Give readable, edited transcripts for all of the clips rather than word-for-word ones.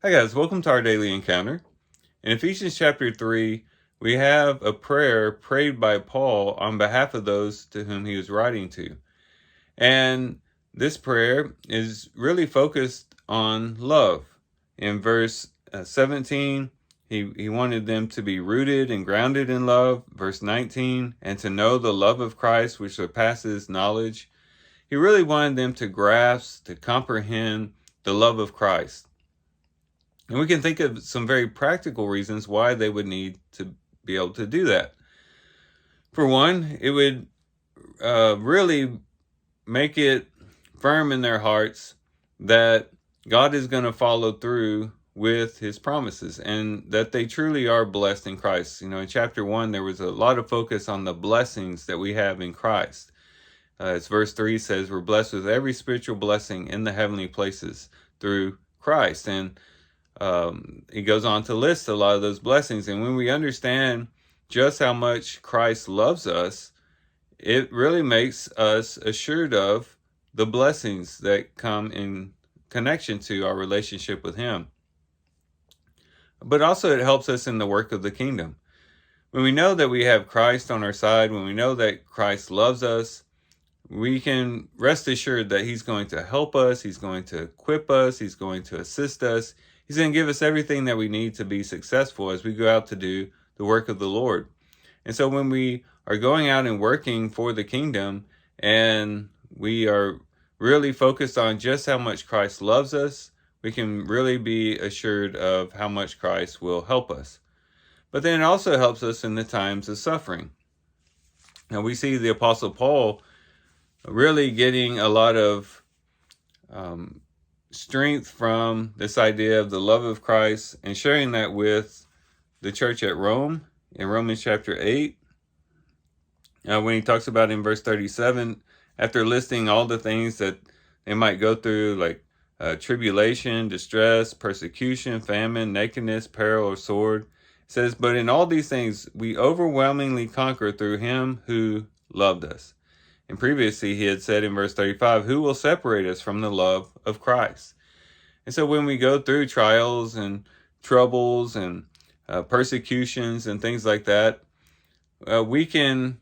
Hi guys, welcome to our daily encounter. In Ephesians chapter 3, we have a prayer prayed by Paul on behalf of those to whom he was writing to. And this prayer is really focused on love. In verse 17, he wanted them to be rooted and grounded in love. Verse 19, and to know the love of Christ which surpasses knowledge. He really wanted them to grasp, to comprehend the love of Christ. And we can think of some very practical reasons why they would need to be able to do that. For one, it would really make it firm in their hearts that God is going to follow through with his promises and that they truly are blessed in Christ. You know, in chapter 1, there was a lot of focus on the blessings that we have in Christ. As verse 3 says, we're blessed with every spiritual blessing in the heavenly places through Christ. And he goes on to list a lot of those blessings. And when we understand just how much Christ loves us, it really makes us assured of the blessings that come in connection to our relationship with him. But also it helps us in the work of the kingdom. When we know that we have Christ on our side, when we know that Christ loves us, we can rest assured that he's going to help us, he's going to equip us, he's going to assist us. He's going to give us everything that we need to be successful as we go out to do the work of the Lord. And so when we are going out and working for the kingdom and we are really focused on just how much Christ loves us, we can really be assured of how much Christ will help us. But then it also helps us in the times of suffering. Now we see the Apostle Paul really getting a lot of strength from this idea of the love of Christ and sharing that with the church at Rome in Romans chapter 8. When he talks about in verse 37, after listing all the things that they might go through, like tribulation, distress, persecution, famine, nakedness, peril, or sword, it says, but in all these things we overwhelmingly conquer through him who loved us. And previously he had said in verse 35, who will separate us from the love of Christ? And so when we go through trials and troubles and persecutions and things like that, we can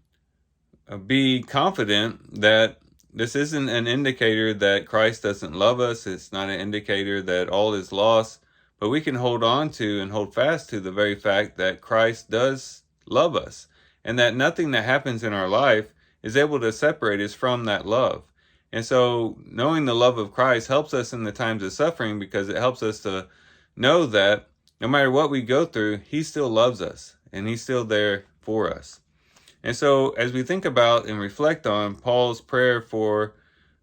be confident that this isn't an indicator that Christ doesn't love us. It's not an indicator that all is lost, but we can hold on to and hold fast to the very fact that Christ does love us and that nothing that happens in our life is able to separate us from that love. And so knowing the love of Christ helps us in the times of suffering because it helps us to know that no matter what we go through, he still loves us and he's still there for us. And so as we think about and reflect on Paul's prayer for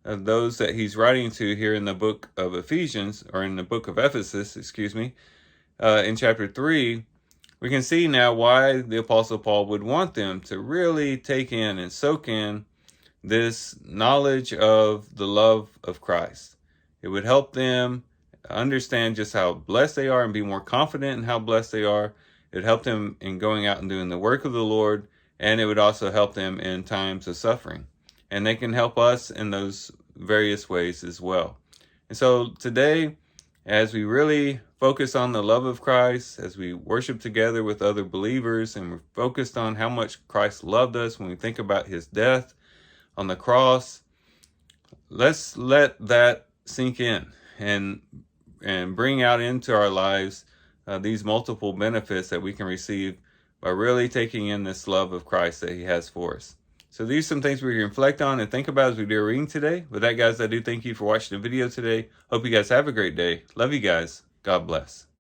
those that he's writing to here in the book of Ephesians, or in the book of Ephesus, in chapter 3, we can see now why the Apostle Paul would want them to really take in and soak in this knowledge of the love of Christ. It would help them understand just how blessed they are and be more confident in how blessed they are. It would help them in going out and doing the work of the Lord, and it would also help them in times of suffering. And they can help us in those various ways as well. And so today, as we really focus on the love of Christ, as we worship together with other believers, and we're focused on how much Christ loved us when we think about his death on the cross, let's let that sink in and bring out into our lives these multiple benefits that we can receive by really taking in this love of Christ that he has for us. So these are some things we can reflect on and think about as we do our reading today. With that, guys, I do thank you for watching the video today. Hope you guys have a great day. Love you guys. God bless.